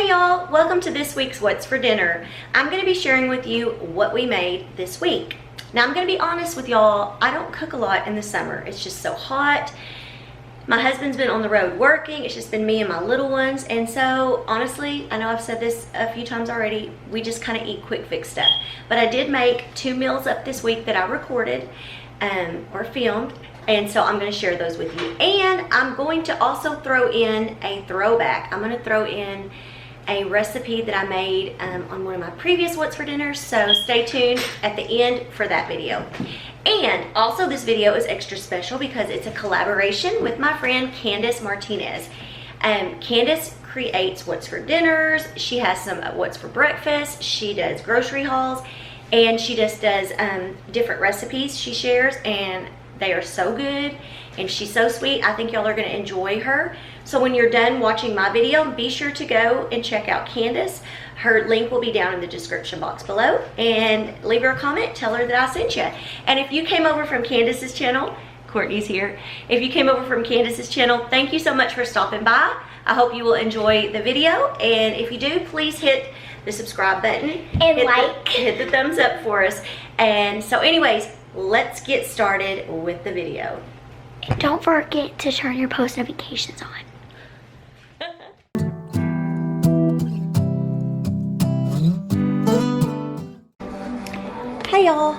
Hey y'all, welcome to this week's What's for Dinner. I'm going to be sharing with you what we made this week. Now I'm going to be honest with y'all, I don't cook a lot in the summer. It's just so hot. My husband's been on the road working. It's just been me and my little ones. And so honestly, I know I've said this a few times already, we just kind of eat quick fix stuff. But I did make 2 meals up this week that I recorded or filmed. And so I'm going to share those with you. And I'm going to also throw in a throwback. I'm going to throw in a recipe that I made on one of my previous What's for Dinner. So stay tuned at the end for that video. And also this video is extra special because it's a collaboration with my friend Kandice Martinez. Kandice creates What's for Dinners. She has some What's for Breakfast. She does grocery hauls. And she just does different recipes she shares. And they are so good, and she's so sweet. I think y'all are going to enjoy her. So when you're done watching my video, be sure to go and check out Kandice. Her link will be down in the description box below, and leave her a comment. Tell her that I sent you. And if you came over from Kandice's channel, Courtney's here. If you came over from Kandice's channel, thank you so much for stopping by. I hope you will enjoy the video, and if you do, please hit the subscribe button and hit the thumbs up for us. And so anyways, let's get started with the video. And don't forget to turn your post notifications on. Hey y'all,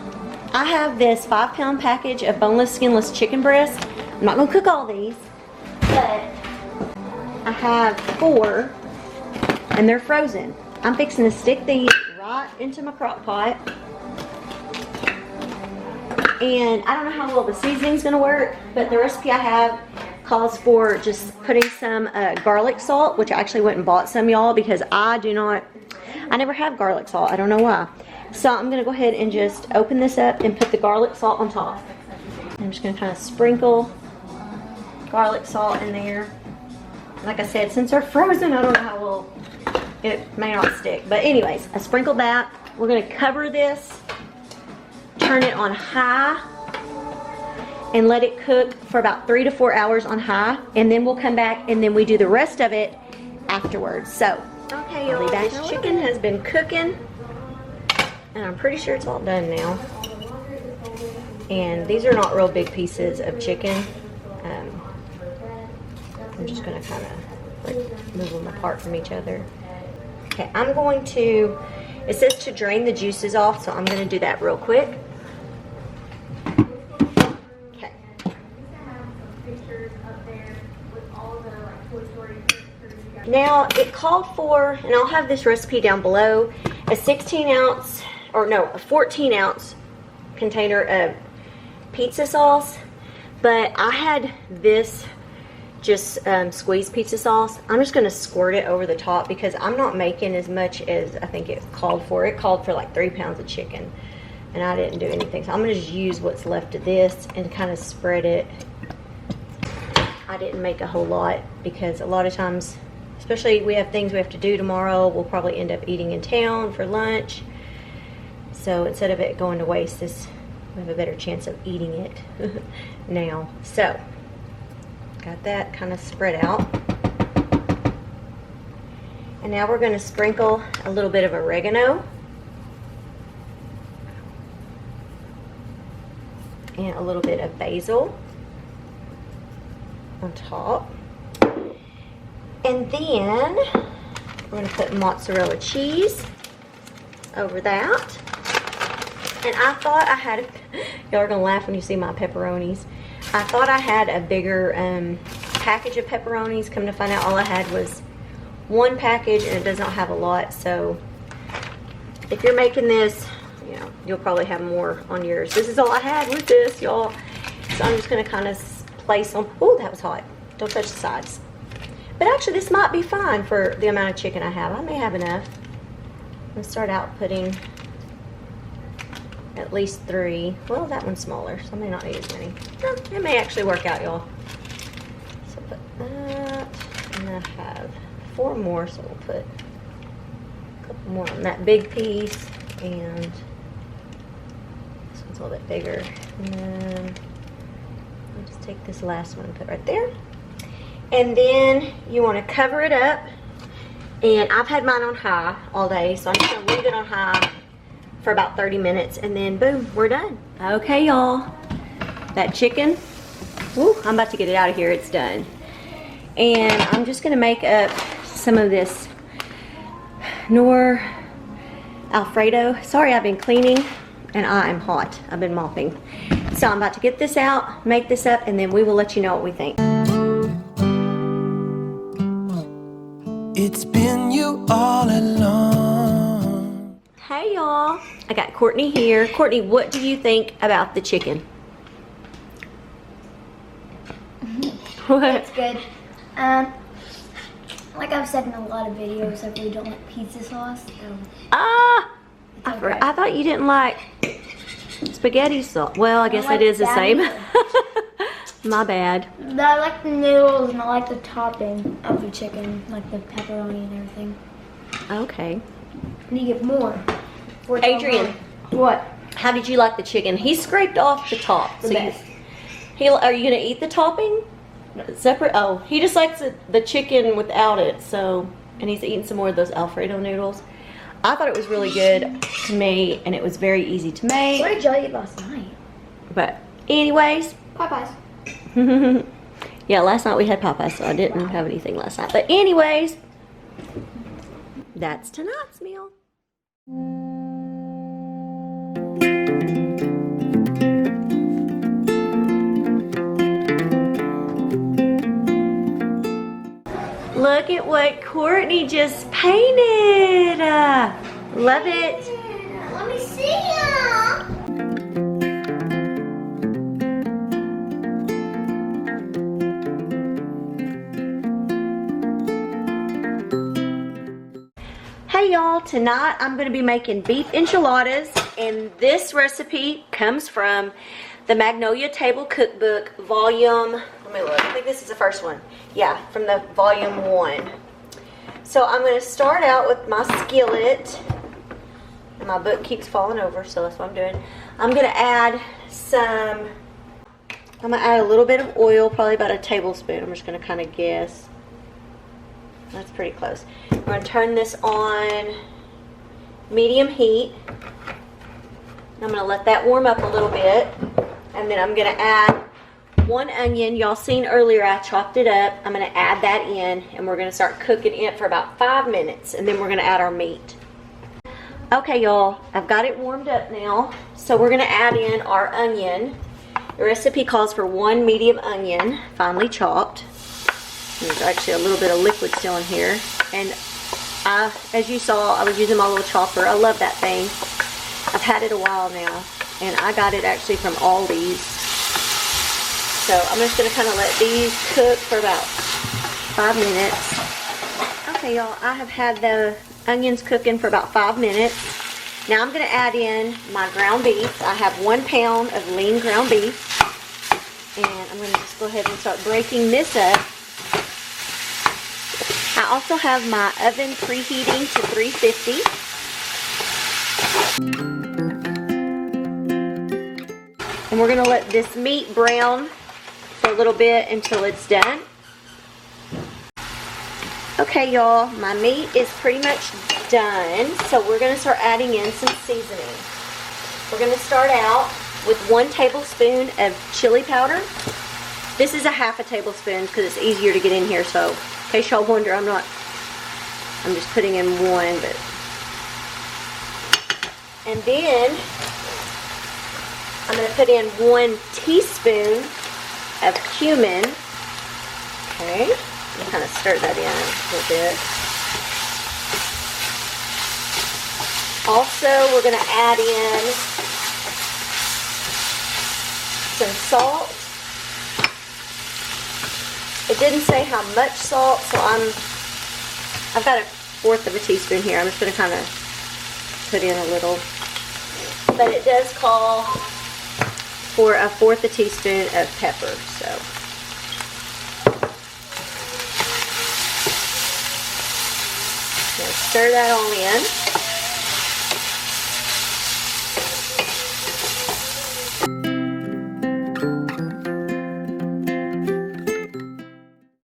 I have this 5-pound package of boneless, skinless chicken breasts. I'm not gonna cook all these, but I have 4 and they're frozen. I'm fixing to stick these right into my crock pot. And I don't know how well the seasoning's gonna work, but the recipe I have calls for just putting some garlic salt, which I actually went and bought some, y'all, because I never have garlic salt. I don't know why. So I'm gonna go ahead and just open this up and put the garlic salt on top. I'm just gonna kind of sprinkle garlic salt in there. Like I said, since they're frozen, I don't know how well it may not stick. But anyways, I sprinkled that. We're gonna cover this, turn it on high, and let it cook for about 3 to 4 hours on high, and then we'll come back and then we do the rest of it afterwards. So, okay, y'all, this chicken has been cooking, and I'm pretty sure it's all done now. And these are not real big pieces of chicken. I'm just gonna kind of like move them apart from each other. Okay, I'm going to, it says to drain the juices off, so I'm gonna do that real quick. Okay. Now it called for, and I'll have this recipe down below, a 16-ounce, or no, a 14-ounce container of pizza sauce, but I had this just squeezed pizza sauce. I'm just gonna squirt it over the top because I'm not making as much as I think it called for. It called for like 3 pounds of chicken, and I didn't do anything. So I'm gonna just use what's left of this and kind of spread it. I didn't make a whole lot because a lot of times, especially we have things we have to do tomorrow, we'll probably end up eating in town for lunch. So instead of it going to waste, we have a better chance of eating it now. So got that kind of spread out. And now we're going to sprinkle a little bit of oregano and a little bit of basil on top. And then we're going to put mozzarella cheese over that. And I thought I had, y'all are going to laugh when you see my pepperonis. I thought I had a bigger package of pepperonis. Come to find out, all I had was 1 package, and it does not have a lot. So if you're making this, you know, you'll probably have more on yours. This is all I had with this, y'all. So I'm just going to kind of place on. Oh, that was hot. Don't touch the sides. But actually, this might be fine for the amount of chicken I have. I may have enough. I'm going to start out putting at least 3. Well, that one's smaller, so I may not need as many. No, it may actually work out, y'all. So put that, and I have 4 more, so we'll put a couple more on that big piece, and this one's a little bit bigger. And then I'll just take this last one and put it right there. And then you want to cover it up And I've had mine on high all day, so I'm just gonna leave it on high for about 30 minutes and then boom, we're done. Okay, y'all, that chicken, woo, I'm about to get it out of here, it's done. And I'm just gonna make up some of this Alfredo. Sorry, I've been cleaning and I am hot, I've been mopping. So I'm about to get this out, make this up, and then we will let you know what we think. It's been you all along. Hey y'all, I got Courtney here. Courtney, what do you think about the chicken? What? It's good. Like I've said in a lot of videos, I really don't like pizza sauce. Ah, okay. I thought you didn't like spaghetti sauce. Well, I guess like it is the that same. either. My bad. But I like the noodles and I like the topping of the chicken, like the pepperoni and everything. Okay. And you get more. Adrian, What? how did you like the chicken? He scraped off the top. The best. Are you gonna eat the topping? Separate? Oh, he just likes the chicken without it. So, and he's eating some more of those Alfredo noodles. I thought it was really good to me, and it was very easy to make. What did y'all eat last night? But anyways, Popeyes. yeah, last night we had Popeyes, so I didn't have anything last night. But anyways, that's tonight's meal. Look at what Courtney just painted. Love it. Let me see ya. Hey y'all, tonight I'm going to be making beef enchiladas, and this recipe comes from the Magnolia Table Cookbook, volume, let me look, I think this is the first one. Yeah, from the volume 1. So I'm going to start out with my skillet, and my book keeps falling over, so that's what I'm doing. I'm going to add a little bit of oil, probably about a tablespoon. I'm just going to kind of guess. That's pretty close. I'm going to turn this on medium heat. I'm going to let that warm up a little bit. And then I'm going to add 1 onion. Y'all seen earlier I chopped it up. I'm going to add that in, and we're going to start cooking it for about 5 minutes. And then we're going to add our meat. Okay, y'all, I've got it warmed up now. So we're going to add in our onion. The recipe calls for 1 medium onion, finely chopped. There's actually a little bit of liquid still in here. And as you saw, I was using my little chopper. I love that thing. I've had it a while now. And I got it actually from Aldi's. So I'm just going to kind of let these cook for about 5 minutes. Okay, y'all, I have had the onions cooking for about 5 minutes. Now I'm going to add in my ground beef. I have 1 pound of lean ground beef. And I'm going to just go ahead and start breaking this up. I also have my oven preheating to 350. And we're going to let this meat brown for a little bit until it's done. Okay, y'all, my meat is pretty much done. So we're going to start adding in some seasoning. We're going to start out with 1 tablespoon of chili powder. This is a ½ tablespoon because it's easier to get in here. So in case y'all wonder, I'm just putting in 1, but. And then I'm going to put in 1 teaspoon of cumin. Okay, and kind of stir that in a little bit. Also, we're going to add in some salt. It didn't say how much salt, so I've got 1/4 of a teaspoon here. I'm just going to kind of put in a little. But it does call for 1/4 a teaspoon of pepper. So stir that all in.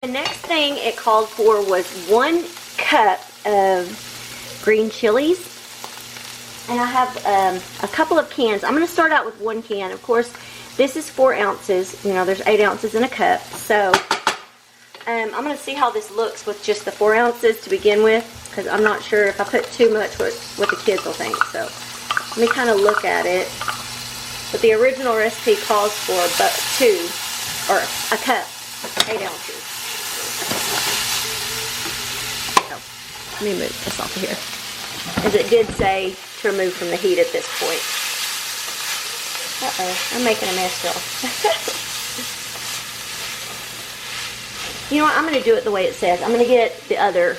The next thing it called for was 1 cup of green chilies. And I have a couple of cans. I'm going to start out with one can. Of course, this is 4 ounces. You know, there's 8 ounces in a cup. So I'm going to see how this looks with just the 4 ounces to begin with, because I'm not sure if I put too much what the kids will think. So let me kind of look at it. But the original recipe calls for a cup, 8 ounces. So let me move this off of here, as it did say to remove from the heat at this point. Uh-oh, I'm making a mess, y'all. You know what, I'm going to do it the way it says. I'm going to get the other,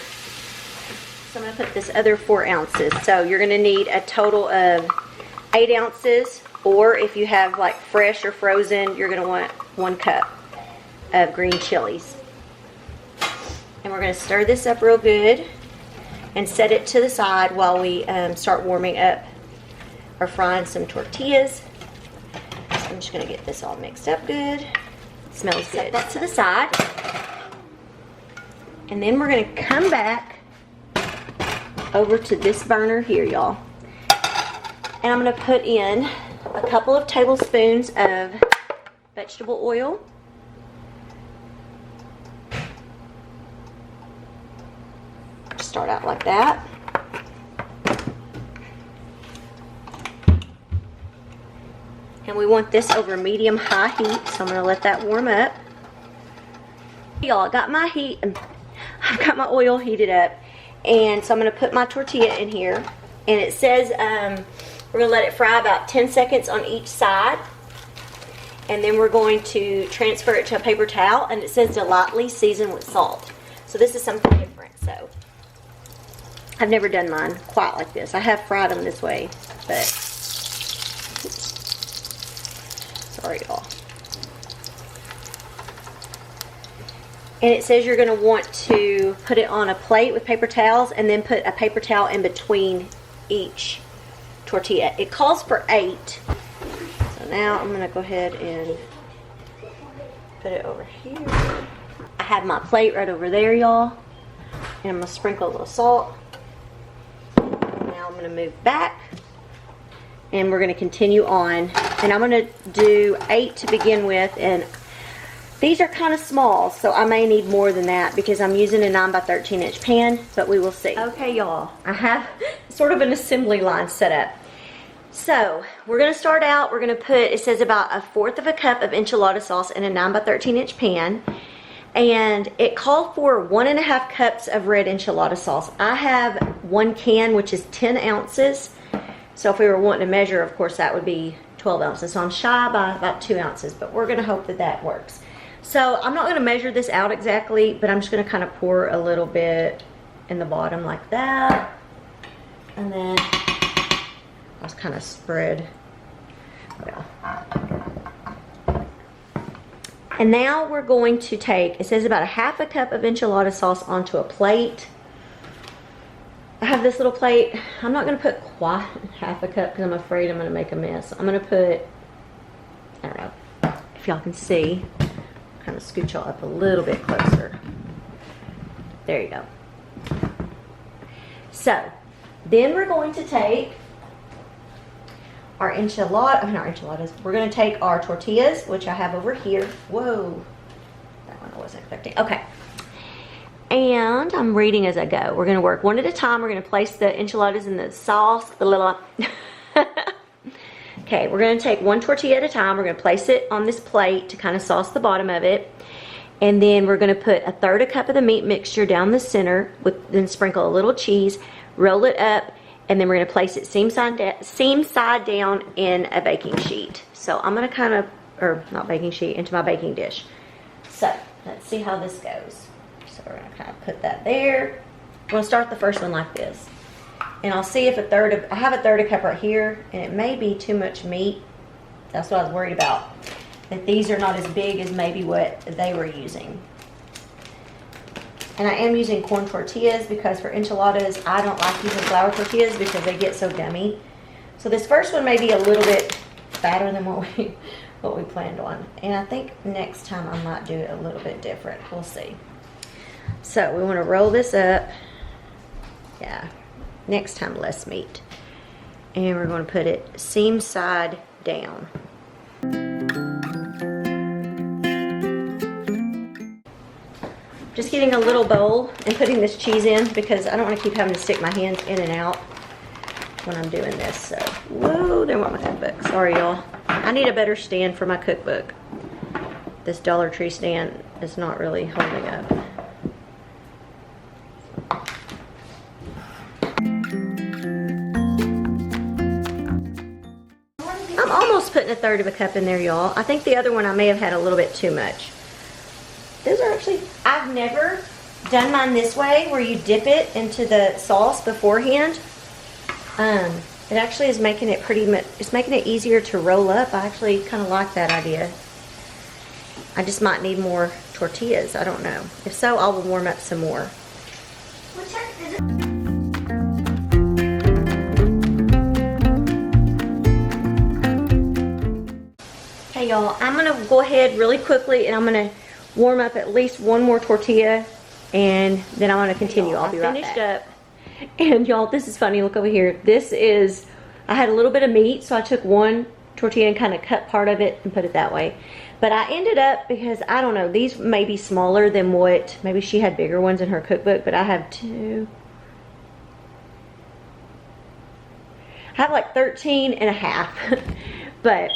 so I'm going to put this other 4 ounces. So you're going to need a total of 8 ounces, or if you have like fresh or frozen, you're going to want 1 cup of green chilies. And we're going to stir this up real good and set it to the side while we start warming up or frying some tortillas. So I'm just going to get this all mixed up good. It smells good. Set that to the side. And then we're going to come back over to this burner here, y'all. And I'm going to put in a couple of tablespoons of vegetable oil. Start out like that. And we want this over medium-high heat, so I'm going to let that warm up. Y'all, I've got my oil heated up, and so I'm going to put my tortilla in here. And it says we're going to let it fry about 10 seconds on each side. And then we're going to transfer it to a paper towel, and it says to lightly season with salt. So this is something different. So I've never done mine quite like this. I have fried them this way, but sorry, y'all. And it says you're going to want to put it on a plate with paper towels and then put a paper towel in between each tortilla. It calls for 8. So now I'm going to go ahead and put it over here. I have my plate right over there, y'all. And I'm going to sprinkle a little salt. Now I'm going to move back. And we're going to continue on. And I'm going to do 8 to begin with. And these are kind of small, so I may need more than that because I'm using a 9 by 13 inch pan, but we will see. Okay, y'all, I have sort of an assembly line set up. So we're going to start out, we're going to put, it says about 1/4 cup of enchilada sauce in a 9 by 13 inch pan. And it called for 1.5 cups of red enchilada sauce. I have 1 can, which is 10 ounces. So if we were wanting to measure, of course, that would be 12 ounces. So I'm shy by about 2 ounces, but we're going to hope that that works. So I'm not going to measure this out exactly, but I'm just going to kind of pour a little bit in the bottom like that. And then I'll kind of spread. Well. And now we're going to take, it says about 1/2 cup of enchilada sauce onto a plate. I have this little plate. I'm not going to put quite 1/2 cup because I'm afraid I'm going to make a mess. I'm going to put, I don't know if y'all can see. Kind of scooch y'all up a little bit closer. There you go. So then we're going to take our enchiladas. We're going to take our tortillas, which I have over here. Whoa, that one I wasn't expecting. Okay, and I'm reading as I go. We're going to work one at a time. We're going to place the enchiladas in the sauce, the little okay, we're going to take 1 tortilla at a time. We're going to place it on this plate to kind of sauce the bottom of it. And then we're going to put 1/3 cup of the meat mixture down the center, then sprinkle a little cheese, roll it up, and then we're going to place it seam side down in a baking sheet. So I'm going to kind of, or not baking sheet, into my baking dish. So let's see how this goes. So we're going to kind of put that there. I'm going to start the first one like this. And I'll see if I have 1/3 cup right here, and it may be too much meat. That's what I was worried about. That these are not as big as maybe what they were using. And I am using corn tortillas because for enchiladas, I don't like using flour tortillas because they get so gummy. So this first one may be a little bit fatter than what we planned on. And I think next time I might do it a little bit different. We'll see. So we want to roll this up. Yeah, next time less meat. And we're going to put it seam side down. Just getting a little bowl and putting this cheese in because I don't want to keep having to stick my hands in and out when I'm doing this. So, whoa, there went my cookbook. Sorry, y'all. I need a better stand for my cookbook. This Dollar Tree stand is not really holding up. I'm almost putting 1/3 of a cup in there, y'all. I think the other one I may have had a little bit too much. Those are actually, I've never done mine this way where you dip it into the sauce beforehand. It actually is making it pretty much, it's making it easier to roll up. I actually kind of like that idea. I just might need more tortillas. I don't know. If so, I will warm up some more. Okay, y'all, I'm gonna go ahead really quickly and I'm gonna warm up at least one more tortilla and then I'm gonna continue. I'll be right back. Finished up. And y'all, this is funny. Look over here. This is, I had a little bit of meat, so I took one tortilla and kind of cut part of it and put it that way. But I ended up, because I don't know, these may be smaller than what, maybe she had bigger ones in her cookbook, but I have two. I have like 13 and a half. But,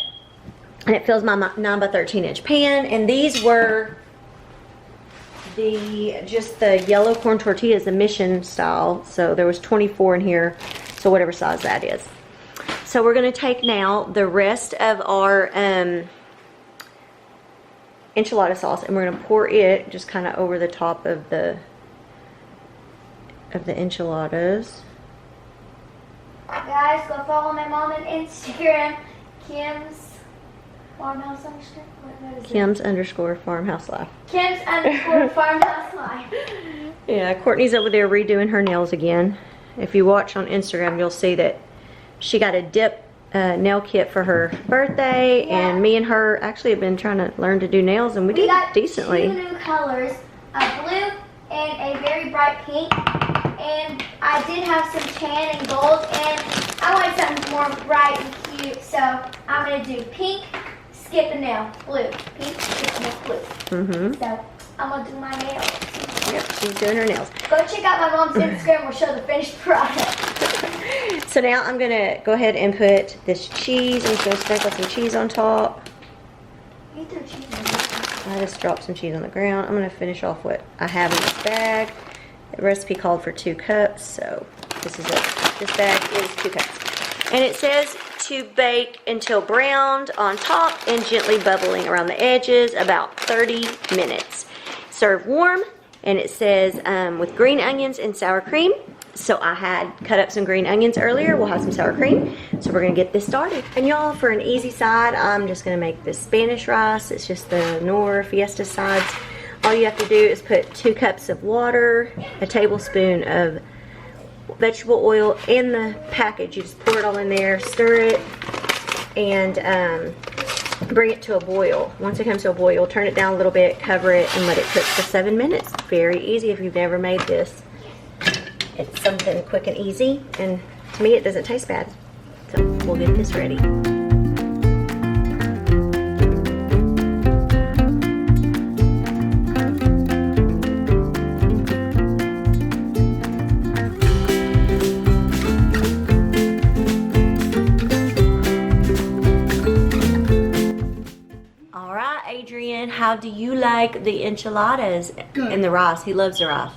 and it fills my 9 by 13 inch pan. And these were just the yellow corn tortillas, the mission style. So there was 24 in here, so whatever size that is. So we're going to take now the rest of our enchilada sauce and we're going to pour it just kind of over the top of the enchiladas. Guys, go follow my mom on Instagram, Kim's Farmhouse underscore. What is it? Kim's underscore Farmhouse Life. Kim's underscore Farmhouse Life. Yeah, Courtney's over there redoing her nails again. If you watch on Instagram, you'll see that she got a dip nail kit for her birthday, and me and her actually have been trying to learn to do nails, and we did decently. 2 new colors, a blue and a very bright pink. And I did have some tan and gold, and I wanted something more bright and cute, so I'm gonna do pink, skip a nail, blue, pink, skip a nail, blue. So I'm gonna do my nails. Yep, she's doing her nails. Go check out my mom's Instagram. We'll show the finished product. So now I'm gonna go ahead and put this cheese. I'm just gonna sprinkle some cheese on top. You threw cheese in I just dropped some cheese on the ground. I'm gonna finish off what I have in this bag. The recipe called for 2 cups, so this is it. This bag is 2 cups. And it says to bake until browned on top and gently bubbling around the edges, about 30 minutes. Serve warm, and it says with green onions and sour cream. So I had cut up some green onions earlier. We'll have some sour cream. So we're gonna get this started. And y'all, for an easy side, I'm just gonna make this Spanish rice. It's just the Nor Fiesta sides. All you have to do is put 2 cups of water, a tablespoon of vegetable oil in the package. You just pour it all in there, stir it, and bring it to a boil. Once it comes to a boil, turn it down a little bit, cover it, and let it cook for 7 minutes. Very easy if you've never made this. It's something quick and easy, and to me it doesn't taste bad. So we'll get this ready. Adrian, how do you like the enchiladas and the rice? He loves the rice.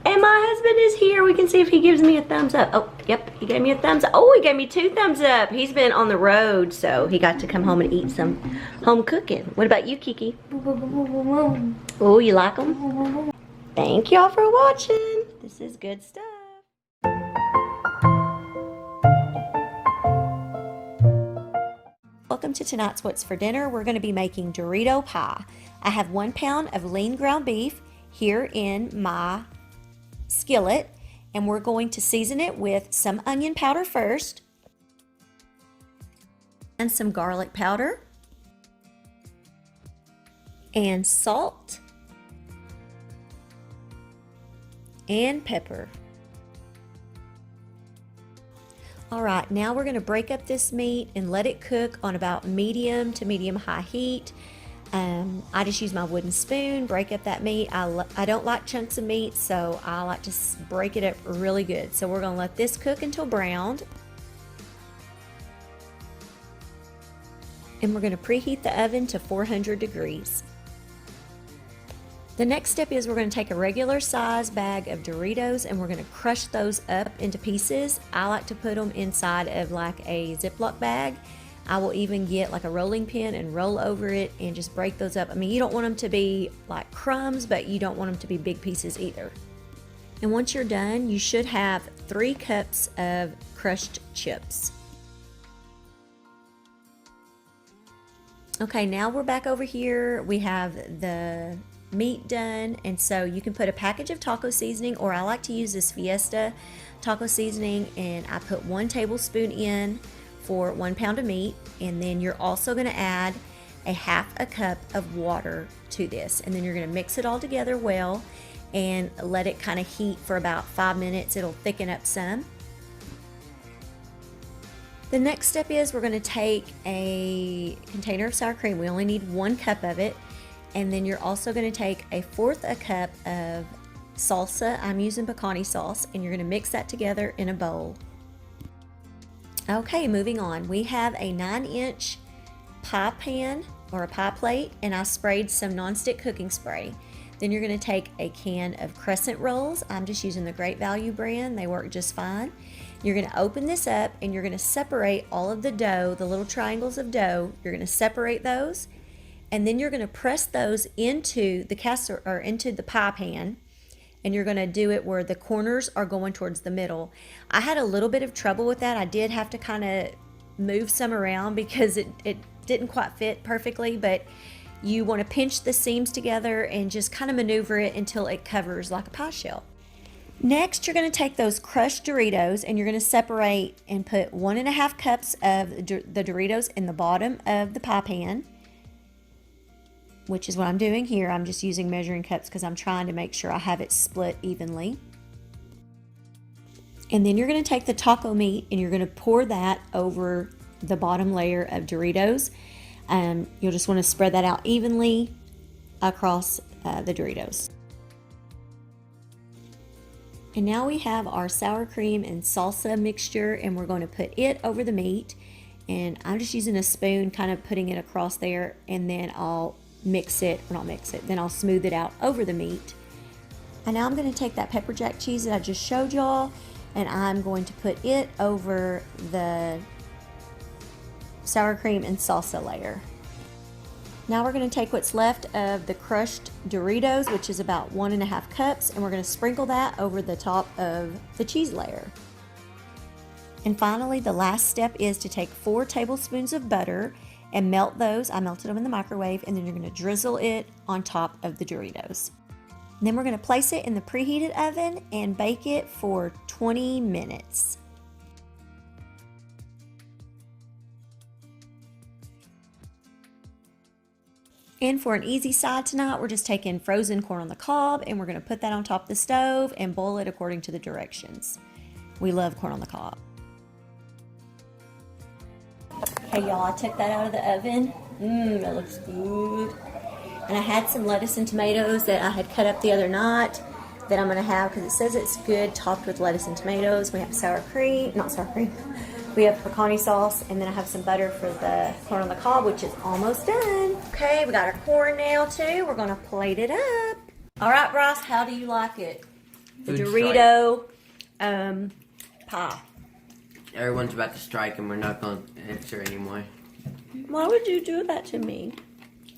And my husband is here. We can see if he gives me a thumbs up. Oh, yep, he gave me a thumbs up. Oh, he gave me 2 thumbs up. He's been on the road, so he got to come home and eat some home cooking. What about you, Kiki? Oh, you like them? Thank y'all for watching. This is good stuff. Welcome to tonight's What's for Dinner. We're going to be making Dorito Pie. I have 1 pound of lean ground beef here in my skillet, and we're going to season it with some onion powder first, and some garlic powder, and salt, and pepper. All right, now we're gonna break up this meat and let it cook on about medium to medium-high heat. I just use my wooden spoon, break up that meat. I don't like chunks of meat, so I like to break it up really good. So we're gonna let this cook until browned. And we're gonna preheat the oven to 400 degrees. The next step is we're going to take a regular size bag of Doritos and we're going to crush those up into pieces. I like to put them inside of like a Ziploc bag. I will even get like a rolling pin and roll over it and just break those up. I mean, you don't want them to be like crumbs, but you don't want them to be big pieces either. And once you're done, you should have 3 cups of crushed chips. Okay, now we're back over here. We have the meat done, and so you can put a package of taco seasoning, or I like to use this Fiesta taco seasoning, and I put 1 tablespoon in for 1 pound of meat. And then you're also going to add a half a cup of water to this, and then you're going to mix it all together well and let it kind of heat for about 5 minutes. It'll thicken up some. The next step is we're going to take a container of sour cream. We only need 1 cup of it. And then you're also going to take a 1/4 a cup of salsa. I'm using pecani sauce, and you're going to mix that together in a bowl. Okay, moving on. We have a 9-inch pie pan or a pie plate, and I sprayed some nonstick cooking spray. Then you're going to take a can of crescent rolls. I'm just using the Great Value brand. They work just fine. You're going to open this up, and you're going to separate all of the dough, the little triangles of dough. You're going to separate those. And then you're going to press those into the casserole or into the pie pan, and you're going to do it where the corners are going towards the middle. I had a little bit of trouble with that. I did have to kind of move some around because it didn't quite fit perfectly, but you want to pinch the seams together and just kind of maneuver it until it covers like a pie shell. Next, you're going to take those crushed Doritos and you're going to separate and put 1.5 cups of the Doritos in the bottom of the pie pan, which is what I'm doing here. I'm just using measuring cups because I'm trying to make sure I have it split evenly. And then you're going to take the taco meat and you're going to pour that over the bottom layer of Doritos. You'll just want to spread that out evenly across the Doritos. And now we have our sour cream and salsa mixture, and we're going to put it over the meat. And I'm just using a spoon, kind of putting it across there, and then I'll then I'll smooth it out over the meat. And now I'm going to take that pepper jack cheese that I just showed y'all, and I'm going to put it over the sour cream and salsa layer. Now we're going to take what's left of the crushed Doritos, which is about 1.5 cups, and we're going to sprinkle that over the top of the cheese layer. And finally, the last step is to take 4 tablespoons of butter and melt those. I melted them in the microwave, and then you're going to drizzle it on top of the Doritos. And then we're going to place it in the preheated oven and bake it for 20 minutes. And for an easy side tonight, we're just taking frozen corn on the cob, and we're going to put that on top of the stove and boil it according to the directions. We love corn on the cob. Okay, y'all, I took that out of the oven. That looks good. And I had some lettuce and tomatoes that I had cut up the other night that I'm going to have because it says it's good topped with lettuce and tomatoes. We have we have pecani sauce, and then I have some butter for the corn on the cob, which is almost done. Okay, we got our corn now too. We're going to plate it up. All right, Bryce, how do you like it? The Dorito pie. Everyone's about to strike and we're not going to answer anymore. Why would you do that to me?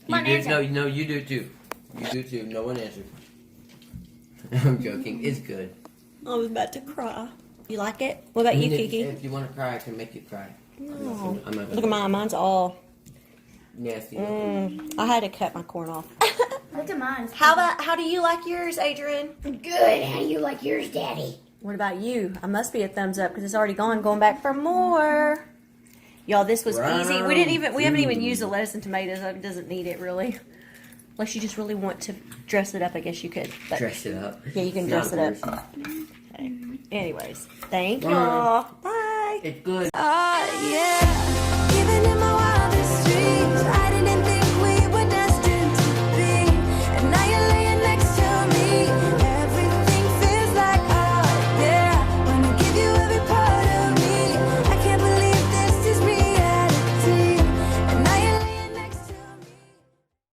You do, no, you do too. You do too. No one answered. I'm joking. It's good. I was about to cry. You like it? What about you, Kiki? If you want to cry, I can make you cry. No. I'm not Look at mine. Mine's all nasty. I had to cut my corn off. Look at mine. How do you like yours, Adrian? Good. How do you like yours, Daddy? What about you? I must be a thumbs up because it's already gone. Going back for more. Y'all, this was easy. We haven't even used the lettuce and tomatoes. It doesn't need it really. Unless you just really want to dress it up, I guess you could. But dress it up. Yeah, you can dress it up. Okay. Anyways, thank y'all. Bye. It's good. Oh yeah, giving it my